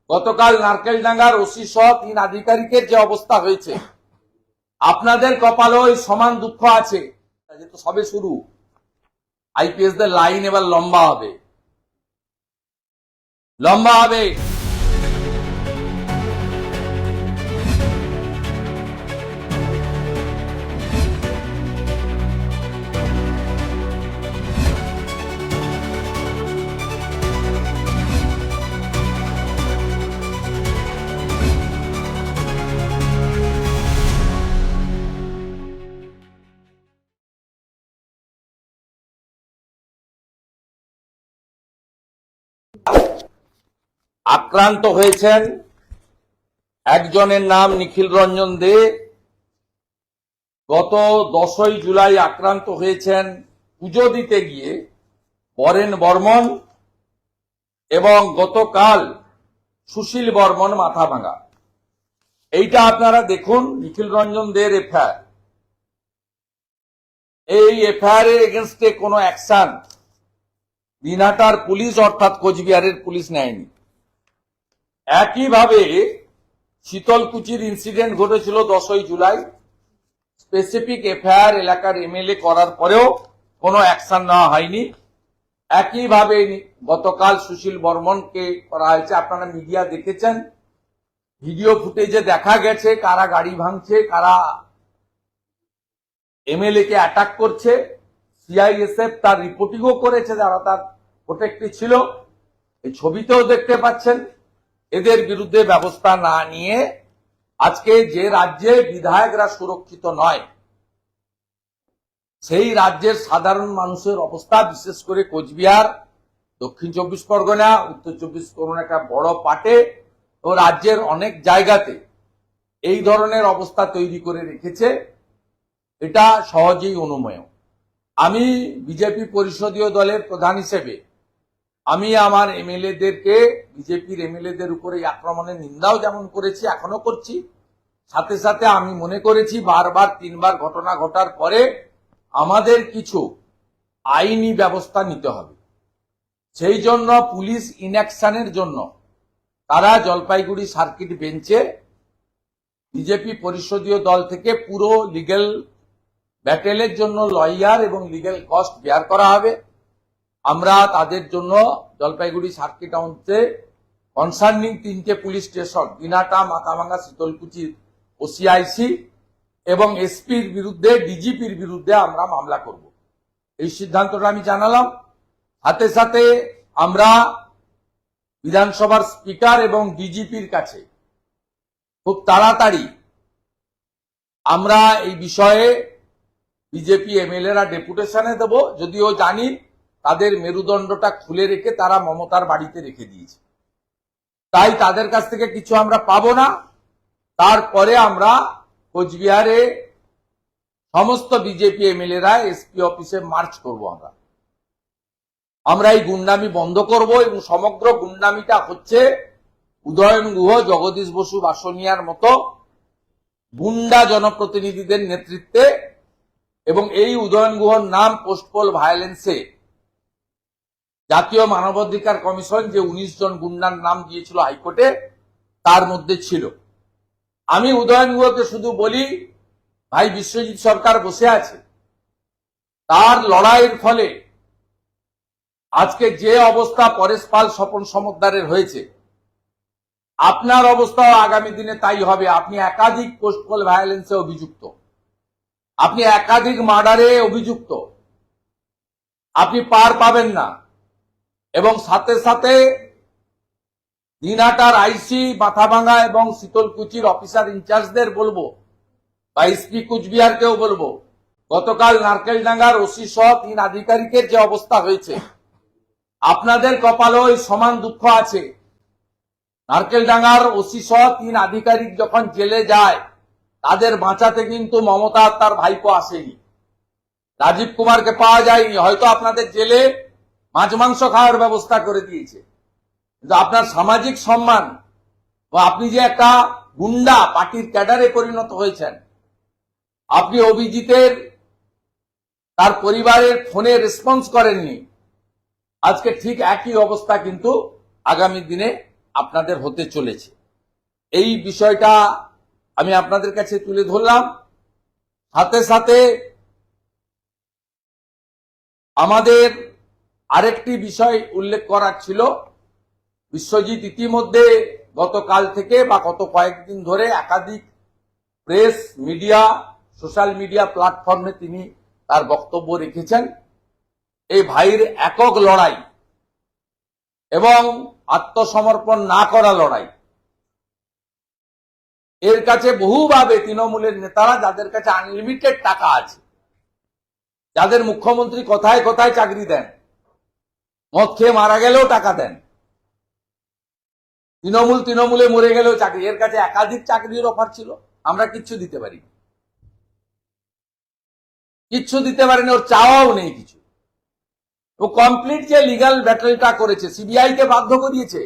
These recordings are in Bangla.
গতকাল নারকেলডাঙ্গার ওসি সহ 3 আধিকারিকের যে অবস্থা হয়েছে, আপনাদের কপালেও সমান দুঃখ আছে। যেহেতু সবে শুরু, আইপিএস দের লাইন এবার লম্বা হবে। আক্রান্ত হয়েছেন একজনের নাম নিখিল রঞ্জন দে। গত 10ই জুলাই আক্রান্ত হয়েছেন পুজো দিতে গিয়ে বরেন বর্মন, এবং গতকাল সুশীল বর্মন মাথাভাঙা। এইটা আপনারা দেখুন, নিখিল রঞ্জন দের এফআইআর। এই এফআইআর এর এগেনস্টে কোনো অ্যাকশন দিনহাটার পুলিশ অর্থাৎ কোচবিহারের পুলিশ নেয়নি। একইভাবে শীতলকুচির ইনসিডেন্ট ঘটেছিল 10ই জুলাই, স্পেসিফিক এফআইআর এলাকার এমএলএ করার পরেও কোনো অ্যাকশন নেওয়া হয়নি। একইভাবে গতকাল সুশীল বর্মনকে করা হয়েছে। আপনারা মিডিয়া দেখেছেন, ভিডিও ফুটেজে দেখা গেছে কারা গাড়ি ভাঙছে, কারা এমএলএ কে অ্যাটাক করছে। সিআইএসএফ তার রিপোর্টিংও করেছে, যারা তার প্রোটেক্টে ছিল। এই ছবিতেও দেখতে পাচ্ছেন। এদের বিরুদ্ধে ব্যবস্থা না নিয়ে আজকে যে রাজ্যে বিধায়করা সুরক্ষিত নয়, সেই রাজ্যের সাধারণ মানুষের অবস্থা, বিশেষ করে কোচবিহার, দক্ষিণ 24 পরগনা, উত্তর 24 পরগনা একটা বড় পাটে ও রাজ্যের অনেক জায়গাতে এই ধরনের অবস্থা তৈরি করে রেখেছে। এটা সহজেই অনুমেয়। আমি বিজেপি পরিষদীয় দলের প্রধান হিসেবে আমি আমার এমএলএদেরকে, বিজেপির এমএলএদের উপরে আক্রমণের নিন্দাও যেমন করেছি, এখনো করছি। সাথে সাথে আমি মনে করেছি বারবার 3বার ঘটনা ঘটার পরে আমাদের কিছু আইনি ব্যবস্থা নিতে হবে। সেই জন্য পুলিশ ইনঅ্যাকশনের জন্য তারা জলপাইগুড়ি সার্কিট বেঞ্চে বিজেপি পরিষদীয় দল থেকে পুরো লিগ্যাল ব্যাটেলের জন্য লয়ার এবং লিগ্যাল কস্ট বেয়ার করা হবে। আমরা তাদের জন্য জলপাইগুড়ি সার্কিট হাউসে কনসার্নিং 3টে পুলিশ স্টেশন, দিনহাটা, মাথাভাঙা, শীতলকুচির ওসিআইসি এবং এসপির বিরুদ্ধে, ডিজিপির বিরুদ্ধে আমরা মামলা করব। এই সিদ্ধান্তটা আমি জানালাম। সাথে সাথে আমরা বিধানসভার স্পিকার এবং ডিজিপির কাছে খুব তাড়াতাড়ি আমরা এই বিষয়ে বিজেপি এমএলএরা ডেপুটেশনে দেব। যদিও জানি তাদের মেরুদণ্ডটা খুলে রেখে তারা মমতার বাড়িতে রেখে দিয়েছে, তাই তাদের কাছ থেকে কিছু আমরা পাবো না। তারপরে আমরা কোচবিহারে সমস্ত বিজেপি এমএলএরা এসপি অফিসে মার্চ করব। আমরা এই গুন্ডামি বন্ধ করব, এবং সমগ্র গুন্ডামিটা হচ্ছে উদয়ন গুহ, জগদীশ বসু, বাসনিয়ার মতো গুন্ডা জনপ্রতিনিধিদের নেতৃত্বে। এবং এই উদয়ন গুহর নাম পোস্টপোল ভায়োলেন্সে জাতীয় মানবাধিকার কমিশন যে 19 জন গুন্ডার নাম দিয়েছিল হাইকোর্টে, তার মধ্যে ছিল। আমি উদয়ন গুহকে শুধু বলি, ভাই, বিশ্বজিৎ সরকার বসে আছে, তার লড়াইয়ের ফলে আজকে যে অবস্থা পরেশ পাল, স্বপন সমদ্দারের হয়েছে, আপনার অবস্থাও আগামী দিনে তাই হবে। আপনি একাধিক পোস্টপোল ভায়োলেন্সে অভিযুক্ত, আপনি একাধিক মার্ডারে অভিযুক্ত, আপনি পার পাবেন না। এবং সাথে সাথে দিনহাটার আইসি, মাথাভাঙা এবং শীতলকুচির অফিসার ইনচার্জদের বলবো, বা এসপি কুচবিহারকেও বলবো, গতকাল নারকেলডাঙ্গার ওসি সহ 3 আধিকারিকের যে অবস্থা হয়েছে, আপনাদের কপালেও সমান দুঃখ আছে। নারকেলডাঙ্গার ওসি সহ 3 আধিকারিক যখন জেলে যায়, তাদের বাঁচাতে কিন্তু মমতা আর তার ভাইপো আসেনি, রাজীব কুমারকে পাওয়া যায়নি। হয়তো আপনাদের জেলে মাছ মাংস খাওয়ার ব্যবস্থা করে দিয়েছে, কিন্তু আপনার সামাজিক সম্মান, বা আপনি যে একটা গুন্ডা পার্টির ক্যাডারে পরিণত হয়েছেন, আপনি অভিজিতের তার পরিবারের ফোনে রেসপন্স করেননি, আজকে ঠিক একই অবস্থা কিন্তু আগামী দিনে আপনাদের হতে চলেছে। এই বিষয়টা আমি আপনাদের কাছে তুলে ধরলাম। সাথে সাথে আমাদের আরেকটি বিষয় উল্লেখ করার ছিল। বিশ্বজিৎ ইতিমধ্যে গতকাল থেকে বা গত কয়েকদিন ধরে একাধিক প্রেস মিডিয়া সোশ্যাল মিডিয়া প্ল্যাটফর্মে তিনি তার বক্তব্য রেখেছেন। এই ভাইয়ের একক লড়াই এবং আত্মসমর্পণ না করা লড়াই, এর কাছে বহুভাবে তৃণমূলের নেতারা, যাদের কাছে আনলিমিটেড টাকা আছে, যাদের মুখ্যমন্ত্রী কোথায় কোথায় চাকরি দেন, মদ খেয়ে মারা গেলেও টাকা দেন, তৃণমূলে মরে গেলেও চাকরি, এর কাছে একাধিক চাকরির অফার ছিল। আমরা কিচ্ছু দিতে পারিনি, ওর চাওয়াও নেই কিছু। ও কমপ্লিট যে লিগ্যাল ব্যাটেলটা করেছে, সিবিআই কে বাধ্য করিয়েছে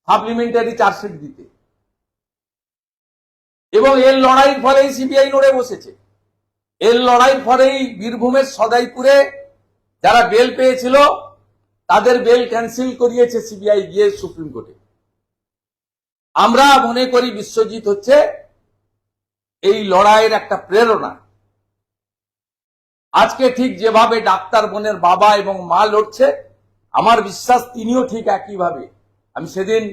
সাপ্লিমেন্টারি চার্জশিট দিতে, এবং এর লড়াইয়ের ফলেই সিবিআই লড়ে বসেছে। এর লড়াইয়ের ফলেই বীরভূমের সদাইপুরে যারা বেল পেয়েছিল তাদের বেল ক্যান্সেল করিয়েছে সিবিআই গিয়ে সুপ্রিম কোর্টে। আমরা মনে করি বিশ্বজিৎ হচ্ছে এই লড়াইয়ের একটা প্রেরণা। আজকে ঠিক যেভাবে ডাক্তার বোনের বাবা এবং মা লড়ছে, আমার বিশ্বাস তিনিও ঠিক একইভাবে। আমি সেদিন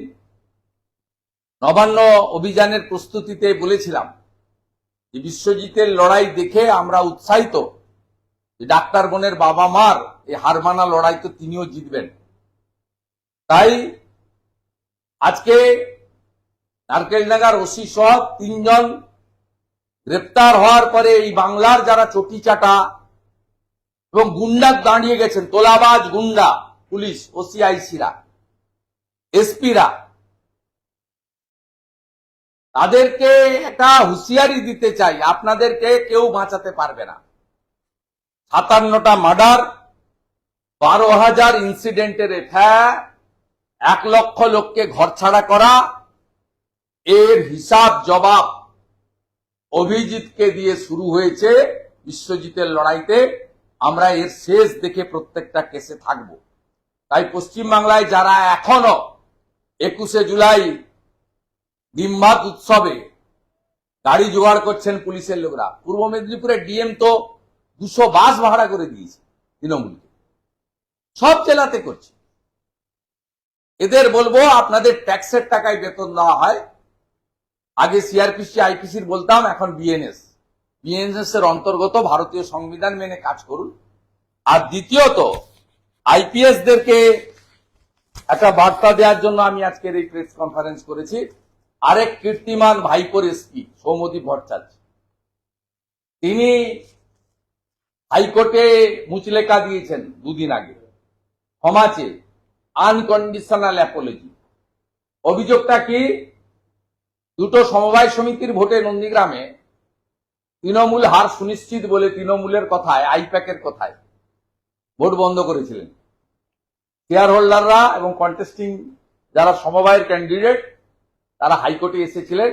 নবান্ন অভিযানের প্রস্তুতিতে বলেছিলাম যে বিশ্বজিতের লড়াই দেখে আমরা উৎসাহিত যে ডাক্তার বোনের বাবা মার এই হারমানা লড়াই তো তিনিও জিতবেন। তাই আজকে নারকেলডাঙ্গার ওসি সহ 3 জন গ্রেপ্তার হওয়ার পরে এই বাংলার যারা চটিচাটা এবং গুন্ডা দাঁড়িয়ে গেছেন, তোলাবাজ গুন্ডা, পুলিশ, ওসিআইসিরা, এসপিরা, তাদেরকে একটা হুঁশিয়ারি দিতে চাই, আপনাদেরকে কেউ বাঁচাতে পারবে না। 57টা মার্ডার, 12,000 ইনসিডেন্টের এফআইআর, 1 লক্ষ লোককে ঘরছাড়া করা, এর হিসাব জবাব অভিজিৎকে দিয়ে শুরু হয়েছে। বিশ্বজিতের লড়াইতে আমরা এর শেষ দেখে প্রত্যেকটা কেসে থাকব। তাই পশ্চিমবাংলায় যারা এখনো 21শে জুলাই ডিমভাত উৎসবে গাড়ি জোগাড় করছেন পুলিশের লোকরা, পূর্ব মেদিনীপুরের ডিএম তো 200 বাস ভাড়া করে দিয়েছে তৃণমূলকে, সব জেলাতে করছে। এদের বলবো আপনাদের ট্যাক্সের টাকায় বেতন দেওয়া হয়। আগে সিআরপিসি আইপিসির বলতাম, এখন বিএনএস এর অন্তর্গত ভারতীয় সংবিধান মেনে কাজ করুন। আর দ্বিতীয়ত আইপিএস দেরকে একটা বার্তা দেওয়ার জন্য আমি আজকের এই প্রেস কনফারেন্স করেছি। আরেক কীর্তিমান ভাইপোর এসপি সৌম্যদীপ ভট্টাচার্য, তিনি হাইকোর্টে মুচলেখা দিয়েছেন 2 দিন আগে, ক্ষমা চেয়ে, আনকন্ডিশনাল অ্যাপোলজি। অভিযোগটা কি? দুটো সমবায় সমিতির ভোটে নন্দীগ্রামে তৃণমূল হার সুনিশ্চিত বলে তৃণমূলের কথায়, আইপ্যাকের কথায় ভোট বন্ধ করেছিলেন। শেয়ার হোল্ডাররা এবং কন্টেস্টিং যারা সমবায়ের ক্যান্ডিডেট তারা হাইকোর্টে এসেছিলেন।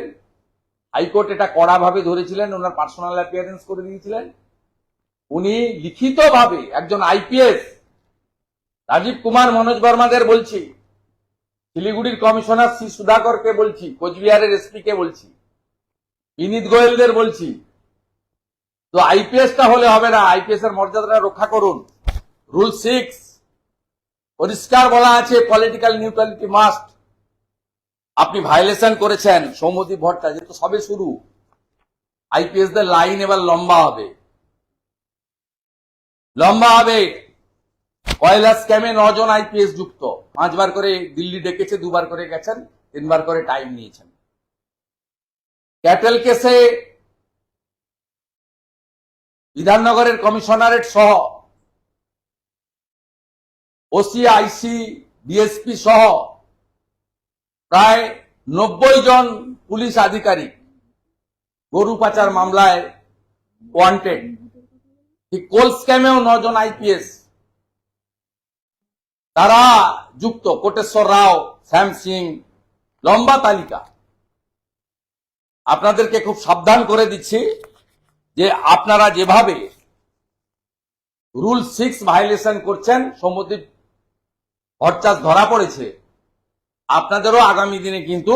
হাইকোর্ট এটা কড়াভাবে ধরেছিলেন, ওনার পার্সোনাল অ্যাপিয়ারেন্স করে দিয়েছিলেন। উনি লিখিতভাবে একজন আইপিএস, রাজীব কুমার, মনোজ বর্মাদের বলছি, শিলিগুড়ির কমিশনার শ্রী সুধাকরকে বলছি, কোচবিহারের এসপি কে বলছি, বিনীত গোয়েলদের বলছি, তো আইপিএসটা হলে হবে না, আইপিএস এর মর্যাদাটা রক্ষা করুন। রুল 6 পরিষ্কার বলা আছে, পলিটিক্যাল নিউট্রালিটি মাস্ট। আপনি ভায়োলেশন করেছেন সৌম্যদীপ ভট্টাচার্য, তো সবে শুরু। আইপিএস দের লাইন এবার লম্বা হবে। কয়লা স্ক্যামে 9 জন আইপিএস যুক্ত, 5 বার করে দিল্লি ডেকেছে, 2 বার করে গেছেন, 3 বার করে টাইম নিয়েছেন। ক্যাটেল কেসে বিধাননগরের কমিশনারেট সহ ওসি, আইসি, ডিএসপি সহ প্রায় 90 জন পুলিশ আধিকারিক গরু পাচার মামলায় ওয়ান্টেড। কোল স্ক্যামেও 9 জন আইপিএস তারা যুক্ত, কোটেশ্বর রাও, শ্যাম সিং, লম্বা তালিকা। আপনাদেরকে খুব সাবধান করে দিচ্ছি যে আপনারা যেভাবে রুল 6 ভায়োলেশন করছেন, সৌম্যদীপ ভট্টাচার্য ধরা পড়েছে, আপনাদেরও আগামী দিনে কিন্তু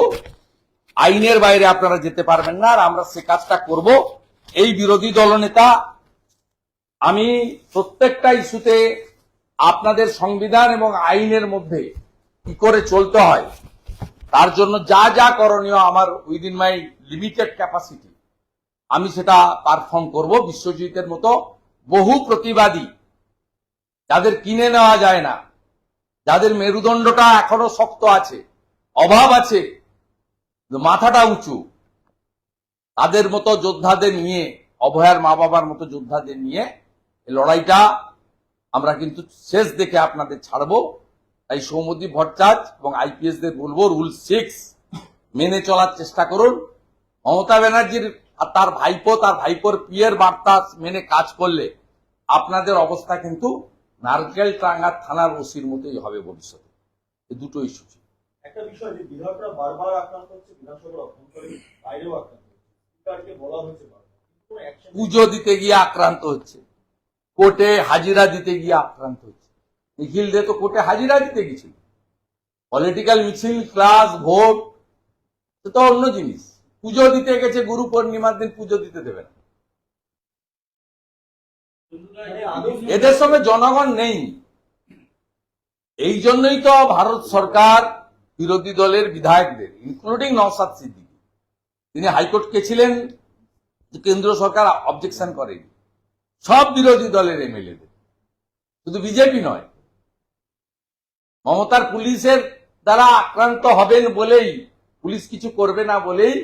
আইনের বাইরে আপনারা যেতে পারবেন না, আর আমরা সে কাজটা করব। এই বিরোধী দলনেতা, আমি প্রত্যেকটা ইস্যুতে আপনাদের সংবিধান এবং আইনের মধ্যে কি করে চলতে হয় তার জন্য যা যা করণীয় আমার উইদিন মাই লিমিটেড ক্যাপাসিটি আমি সেটা পারফর্ম করব। বিশ্বজিতের মতো বহু প্রতিবাদী, যাদের কিনে নেওয়া যায় না, যাদের মেরুদণ্ডটা এখনো শক্ত আছে, অভাব আছে, মাথাটা উঁচু, তাদের মতো যোদ্ধাদের নিয়ে, অভয়ার মা বাবার মতো যোদ্ধাদের নিয়ে এই লড়াইটা আমরা কিন্তু শেষ দেখে আপনাদের ছাড়বো। তাই সৌম্যদীপ ভট্টাচার্য এবং আইপিএস দের বলবো, রুল 6 মেনে চলার চেষ্টা করুন। মমতা ব্যানার্জির আর তার ভাইপোর পিয়ের বার্তা মেনে কাজ করলে আপনাদের অবস্থা কিন্তু নারকেল টাঙ্গা থানার ওসির মতোই হবে ভবিষ্যতে। এই দুটো ইস্যু ছিল। একটা বিষয় যে বিধায়করা বারবার আক্রান্ত হচ্ছে, বিধানসভার অভ্যন্তরে বাইরেও আক্রান্ত হচ্ছে, স্পিকারকে বলা হয়েছে বারবার, কিন্তু কোনো অ্যাকশন পুজো দিতে গিয়ে আক্রান্ত হচ্ছে, কোর্টে হাজিরা দিতে গিয়ে আক্রান্ত হচ্ছে। নিখিল দে তো কোর্টে হাজিরা দিতে গেছিল। পলিটিক্যাল মিছিল, ক্লাস, ভোট তো অন্য জিনিস। পুজো দিতে গেছে, গুরু পূর্ণিমার দিন পুজো দিতে দেবে না। এদের সঙ্গে জনগণ নেই। এই জন্যই তো ভারত সরকার বিরোধী দলের বিধায়কদের, ইনক্লুডিং নওশাদ সিদ্দিকী, তিনি হাইকোর্ট গেছিলেন, কেন্দ্র সরকার অবজেকশন করেনি। সব বিরোধী দলের এমএলএদের, শুধু বিজেপি নয়, মমতার পুলিশের দ্বারা আক্রান্ত হবেন বলেই, পুলিশ কিছু করবে না বলেই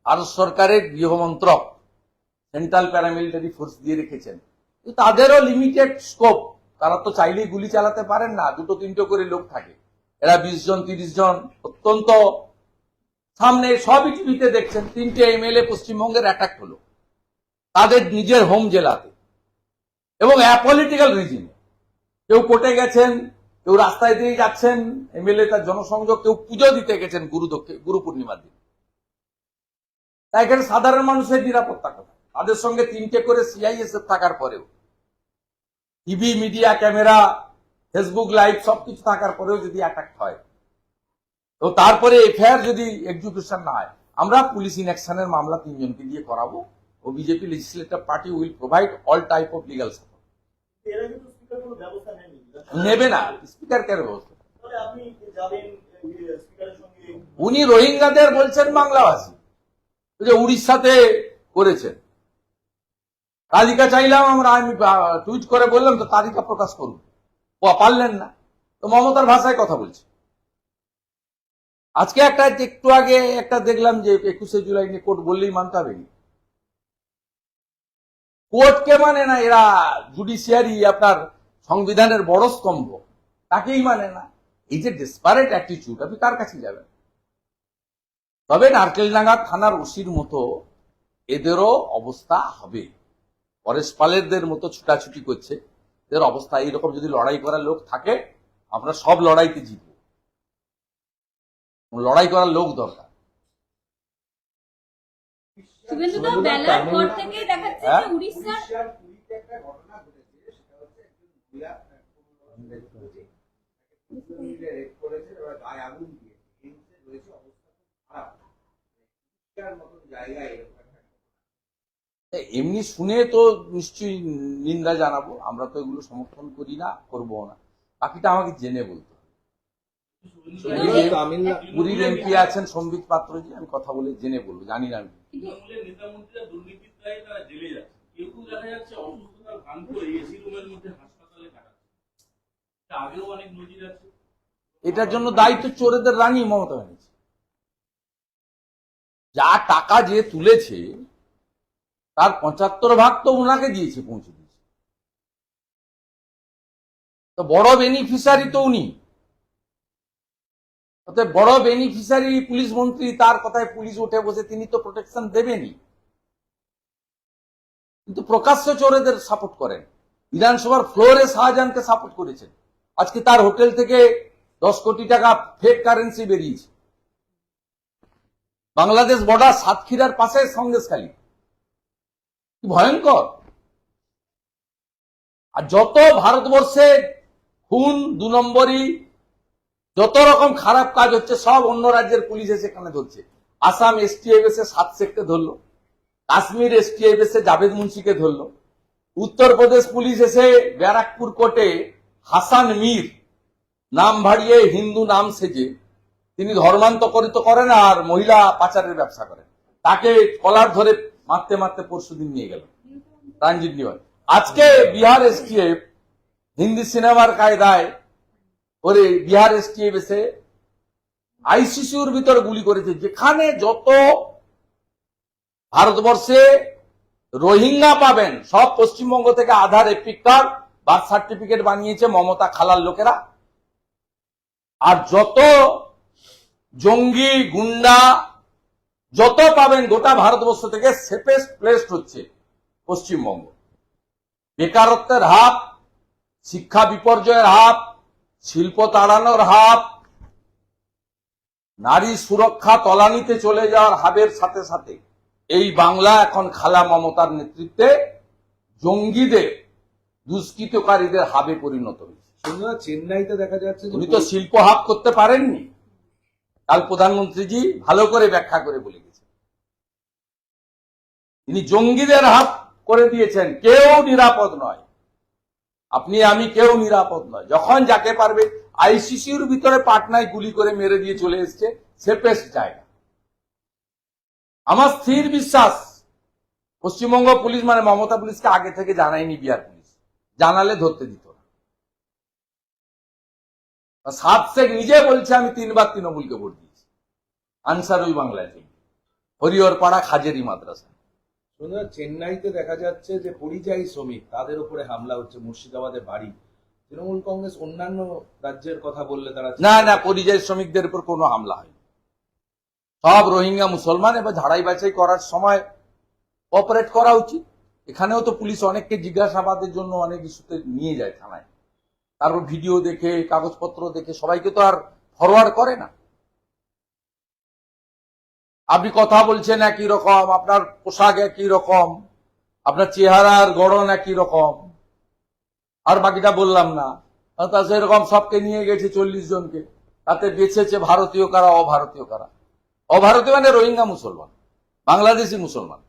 ভারত সরকারের গৃহমন্ত্রক সেন্ট্রাল প্যারামিলিটারি ফোর্স দিয়ে রেখেছেন। তাদেরও লিমিটেড স্কোপ, তারা তো চাইলেই গুলি চালাতে পারেন না, দুটো তিনটে করে লোক থাকে। এরা 20 জন 30 জন, অত্যন্ত সামনে সবই টিভিতে দেখছেন, 3টে এমএলএ পশ্চিমবঙ্গের অ্যাটাক হলো তাদের নিজের হোম জেলাতে, এবং অ্যাপলিটিক্যাল রিজনে। কেউ কোর্টে গেছেন, কেউ রাস্তায় দিয়ে যাচ্ছেন, এমএলএ তার জনসংযোগ, কেউ পুজো দিতে গেছেন গুরু পূর্ণিমার দিন। তাই এখানে সাধারণ মানুষের নিরাপত্তা কথা, তাদের সঙ্গে 3টে করে সিআইএসএফ থাকার পরেও, TV, media, camera, Facebook live সবকিছু থাকার পরেও যদি অ্যাটাক হয়, তো তারপরে এফআইআর যদি এক্সিকিউশন না হয়, আমরা পুলিশ ইনঅ্যাকশনের মামলা 3 জনকে দিয়ে করাবো, ও BJP legislative party will provide all type of legal support. এরা কিন্তু স্পিকার কোনো ব্যবস্থা নেয়নি, নেবে না, স্পিকার কেন ব্যবস্থা? তাহলে আপনি যাবেন স্পিকারের সঙ্গে? উনি রোহিঙ্গাদের বলছেন বাংলাভাষী, যে উড়িষ্যাতে করেছেন। তালিকা চাইলাম আমরা, আমি টুইট করে বললাম তো তালিকা প্রকাশ করুন, পারলেন না, তো মমতার ভাষায় কথা বলছে। আজকে একটু আগে একটা দেখলাম যে 21শে জুলাই নিয়ে কোর্ট বললেই মানতে হবে। কোর্টকে মানে না এরা, জুডিশিয়ারি আপনার সংবিধানের বড় স্তম্ভ, তাকেই মানে না। এই যে ডেসপারেট অ্যাটিটিউড, আপনি কার কাছে যাবেন? তবে নারকেলডাঙ্গা থানার ওসির মতো এদেরও অবস্থা হবে। পরেশ পালেরদের মতো ছুটাছুটি করছে, এদের অবস্থা এইরকম। যদি লড়াই করার লোক থাকে, আমরা সব লড়াইতে জিতব। লড়াই করার লোক দরকার। শুভেন্দুদা, বেলার পর থেকে দেখাচ্ছে যে উড়িষ্যার পুরীতে একটা ঘটনা ঘটেছে, সেটা হচ্ছে একজন মহিলা রেপ করেছে, এবার গায়ে আগুন দিয়েছে, এইমসে রয়েছে, অবস্থা খুব খারাপ। উড়িষ্যার মতন জায়গায় এরকম একটা এমনি শুনে তো নিশ্চয়ই নিন্দা জানাবো, আমরা তো এগুলো সমর্থন করি না, করবো না। বাকিটা আমাকে জেনে বলতে হবে। পুরীর এমপি আছেন সম্বিত পাত্রজি, আমি কথা বলে জেনে বলবো, জানি না আমি। তৃণমূলের নেতা-মন্ত্রীরা দুর্নীতির দায়ে তারা জেলে যাচ্ছে, কেউ কেউ দেখা যাচ্ছে অসুস্থতার ভান করে এসি রুমের মধ্যে হাসপাতালে কাটাচ্ছে। এটা আগেও অনেক নজির আছে। এটার জন্য দায়িত্ব চোরেদের রানী মমতা ব্যানার্জি। যা টাকা যে তুলেছে তার 75 ভাগ তো উনাকে দিয়েছে, পৌঁছে দিয়েছে। তো বড় বেনিফিশিয়ারি তো উনি, বড় বেনিফিশিয়ারি পুলিশ মন্ত্রী, তার কথায় পুলিশ উঠে বসে, তিনি তো প্রোটেকশন দেবেনই, কিন্তু প্রকাশ্য চোরেদের সাপোর্ট করেন। বিধানসভার ফ্লোরে শাহজাহানকে সাপোর্ট করেছেন, আজকে তার হোটেল থেকে 10 কোটি টাকা ফেক কারেন্সি বেরিয়েছে। বাংলাদেশ বর্ডার সাতক্ষীরার পাশে সন্দেশখালী, কি ভয়ঙ্কর। আর যত ভারতবর্ষে খুন, 2 নম্বরই যত রকম খারাপ কাজ হচ্ছে সব অন্য রাজ্যের পুলিশ এসে এখানে ধরছে। আসাম এসটিএফ এসে 7 শেখকে ধরলো, কাশ্মীর এসটিএফ এসে জাভেদ মুন্সিকে ধরলো, উত্তরপ্রদেশ পুলিশ এসে ব্যারাকপুর কোর্টে হাসান মীর নাম ভাড়িয়ে হিন্দু নাম সেজে, তিনি ধর্মান্তরিত করেন আর মহিলা পাচারের ব্যবসা করেন, তাকে কলার ধরে মারতে মারতে পরশুদিন নিয়ে গেল ট্রানজিট নিয়ে। আজকে বিহার এসটিএফ হিন্দি সিনেমার কায়দায় ওরে বিহার এসটিএফ এসে আইসিসিউর ভিতরে গুলি করেছে। যেখানে যত ভারতবর্ষে রোহিঙ্গা পাবেন সব পশ্চিমবঙ্গ থেকে আধার, এপিক কার্ড, বার্থ সার্টিফিকেট বানিয়েছে মমতা খালার লোকেরা। আর যত জঙ্গি গুন্ডা যত পাবেন গোটা ভারতবর্ষ থেকে সেফেস্ট প্লেসড হচ্ছে পশ্চিমবঙ্গ। বেকারত্বের হাত, শিক্ষা বিপর্যয়ের হাত, শিল্প তাড়ানোর হাত, নারী সুরক্ষা তলানিতে চলে যাওয়ার হাবের সাথে সাথে এই বাংলা এখন খালা মমতার নেতৃত্বে জঙ্গিদের, দুষ্কৃতকারীদের হাবে পরিণত হয়েছে। সন্ধ্যা চেন্নাইতে দেখা যাচ্ছে যে উনি তো শিল্প হাব করতে পারেননি। কাল প্রধানমন্ত্রীজি ভালো করে ব্যাখ্যা করে বলে গেছেন, তিনি জঙ্গিদের হাত করে দিয়েছেন। কেউ নিরাপদ নয়, আপনি আমি কেউ নিরাপদ নয়। যখন যাকে পারবে আইসিসির ভিতরে পাটনায় গুলি করে মেরে দিয়ে চলে এসছে, সেফেস্ট জায়গা। আমার স্থির বিশ্বাস পশ্চিমবঙ্গ পুলিশ মানে মমতা পুলিশকে আগে থেকে জানায়নি বিহার পুলিশ, জানালে ধরতে দিত না। 7 শেখ নিজে বলছে আমি 3 বার তৃণমূলকে ভোট দিয়েছি আনসারুল বাংলায়, হরিহরপাড়া খাজেরি মাদ্রাসা। সন্ধ্যা চেন্নাইতে দেখা যাচ্ছে যে পরিযায়ী শ্রমিক তাদের উপরে হামলা হচ্ছে, মুর্শিদাবাদে বাড়ি। তৃণমূল কংগ্রেস অন্যান্য রাজ্যের কথা বললে তারা না, পরিযায়ী শ্রমিকদের উপর কোনো হামলা হয়নি। সব রোহিঙ্গা মুসলমান। এবার ঝাড়াই বাছাই করার সময় অপারেট করা উচিত। এখানেও তো পুলিশ অনেককে জিজ্ঞাসাবাদের জন্য অনেক ইস্যুতে নিয়ে যায় থানায়, তারপর ভিডিও দেখে কাগজপত্র দেখে সবাইকে তো আর ফরওয়ার্ড করে না। আপনি কথা বলছেন একই রকম, আপনার পোশাক একই রকম, আপনার চেহারার গড়ন একই রকম, আর বাকিটা বললাম না। তা সেরকম সবকে নিয়ে গেছে 40 জনকে, তাতে বেছেছে ভারতীয় কারা অভারতীয় কারা। অভারতীয় মানে রোহিঙ্গা মুসলমান, বাংলাদেশি মুসলমান।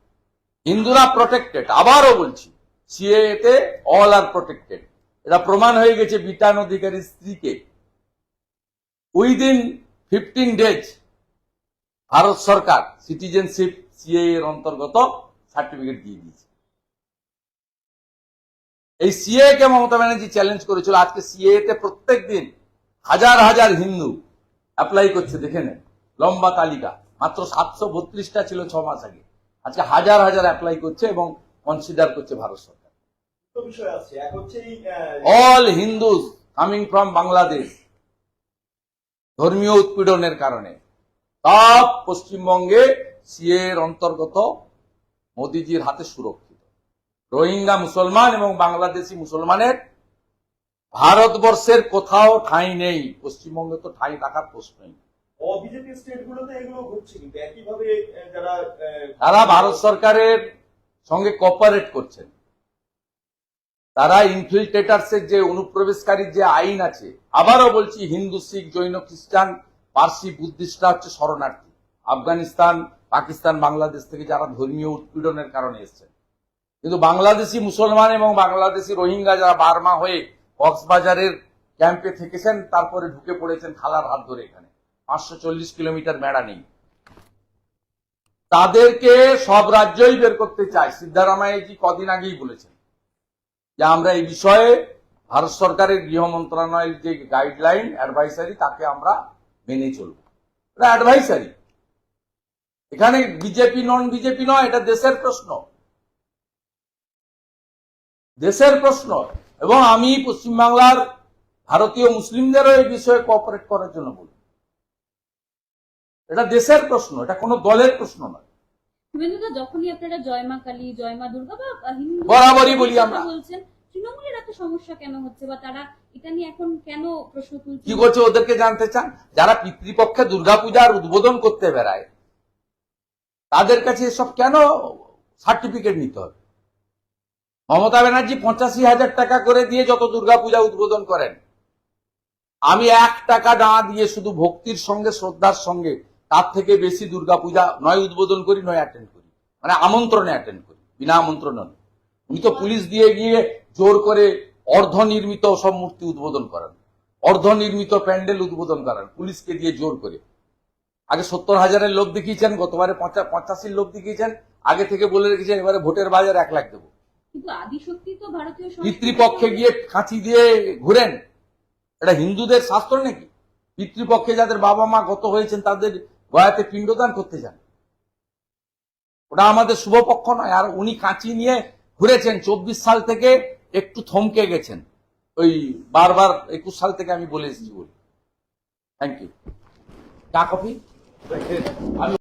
হিন্দুরা প্রোটেক্টেড, আবারও বলছি সিএতে অল আর প্রোটেক্টেড। এটা প্রমাণ হয়ে গেছে বিটান অধিকারীর স্ত্রীকে উইদিন 15 ডেজ ভারত সরকার সিটিজেনশিপ সিএ এর অন্তর্গত সার্টিফিকেট দিয়ে দিয়েছে। এই সিএ কে মমতা ব্যানার্জি চ্যালেঞ্জ করেছিল। আজকে সিএ তে প্রত্যেক দিন হাজার হাজার হিন্দু অ্যাপ্লাই করছে, দেখে নেন লম্বা তালিকা। মাত্র 732টা ছিল 6 মাস আগে, আজকে হাজার হাজার অ্যাপ্লাই করছে এবং কনসিডার করছে ভারত সরকার। দুটো বিষয় আছে, এক হচ্ছে এই all Hindus coming from Bangladesh ধর্মীয় উৎপীড়নের কারণে সব পশ্চিমবঙ্গে সিএ এর অন্তর্গত মোদিজির হাতে সুরক্ষিত। রোহিঙ্গা মুসলমান এবং বাংলাদেশি মুসলমানের ভারতবর্ষের কোথাও ঠাঁই নেই, পশ্চিমবঙ্গে তো ঠাঁই রাখার প্রশ্নই। অবিজেপি স্টেট গুলোতে এগুলো ঘটছে, কিন্তু একইভাবে যারা তারা ভারত সরকারের সঙ্গে কোঅপারেট করছেন। তারা ইনফিল্ট্রেটার্সের যে অনুপ্রবেশকারীর যে আইন আছে, আবারও বলছি হিন্দু, শিখ, জৈন, খ্রিস্টান, পার্সি, বুদ্ধিস্টরা হচ্ছে শরণার্থী আফগানিস্তান, পাকিস্তান, বাংলাদেশ থেকে যারা ধর্মীয় উৎপীড়নের কারণে এসেছেন। কিন্তু বাংলাদেশি মুসলমান এবং বাংলাদেশি রোহিঙ্গা যারা বার্মা হয়ে কক্সবাজারের ক্যাম্পে থেকেছেন, তারপরে ঢুকে পড়েছেন খালার হাত ধরে এখানে 540 কিলোমিটার মেড়া নেই, তাদেরকে সব রাজ্যই বের করতে চায়। সিদ্ধারামাইয়াজি কদিন আগেই বলেছেন যে আমরা এই বিষয়ে ভারত সরকারের গৃহ মন্ত্রণালয়ের যে গাইডলাইন অ্যাডভাইসারি তাকে আমরা মেনে চলব। এটা অ্যাডভাইসারি, এখানে বিজেপি নন বিজেপি নয়, এটা দেশের প্রশ্ন, দেশের প্রশ্ন। এবং আমি পশ্চিমবাংলার ভারতীয় মুসলিমদেরও এই বিষয়ে কোঅপারেট করার জন্য বলব। এটা দেশের প্রশ্ন, এটা কোনো দলের প্রশ্ন নয়। শুভেন্দুদা, যখনই আপনারা জয় মা কালী, জয় মা দুর্গা বা হিন্দু বরাবরই বলি আমরা, বলছেন, তৃণমূলের এত সমস্যা কেন হচ্ছে বা তারা এটা নিয়ে এখন কেন প্রশ্ন তুলছে? কি করছে ওদেরকে জানতে চান? যারা পিতৃপক্ষে দুর্গাপূজার উদ্বোধন করতে বেড়ায় তাদের কাছে এসব কেন সার্টিফিকেট নিতে হবে? মমতা ব্যানার্জি 85,000 টাকা করে দিয়ে যত দুর্গাপূজা উদ্বোধন করেন, আমি 1 টাকা না দিয়ে শুধু ভক্তির সঙ্গে শ্রদ্ধার সঙ্গে তার থেকে বেশি দুর্গাপূজা নয় উদ্বোধন করি নয় অ্যাটেন্ড করি, মানে আমন্ত্রণে অ্যাটেন্ড করি, বিনা আমন্ত্রণে নয়। উনি তো পুলিশ দিয়ে গিয়ে জোর করে অর্ধনির্মিত সব মূর্তি উদ্বোধন করান, অর্ধনির্মিত প্যান্ডেল উদ্বোধন করান পুলিশকে দিয়ে জোর করে। আগে 70,000-এর লোভ দেখিয়েছেন, গতবারে 85 লোভ দেখিয়েছেন, আগে থেকে বলে রেখেছেন এবারে ভোটের বাজার 1 লাখ দেবো। কিন্তু আদিশক্তি তো ভারতীয় সংস্কৃতির পিতৃপক্ষে গিয়ে কাঁচি দিয়ে ঘুরেন, এটা হিন্দুদের শাস্ত্র নাকি? পিতৃপক্ষে যাদের বাবা মা গত হয়েছেন তাদের গয়াতে পিণ্ডদান করতে যান, ওটা আমাদের শুভপক্ষ নয়। আর উনি কাঁচি নিয়ে ঘুরেছেন 24 সাল থেকে, একটু থমকে গেছেন, ওই বারবার 21 সাল থেকে আমি বলে এসেছি বলি। Thank you. চা কফি আমি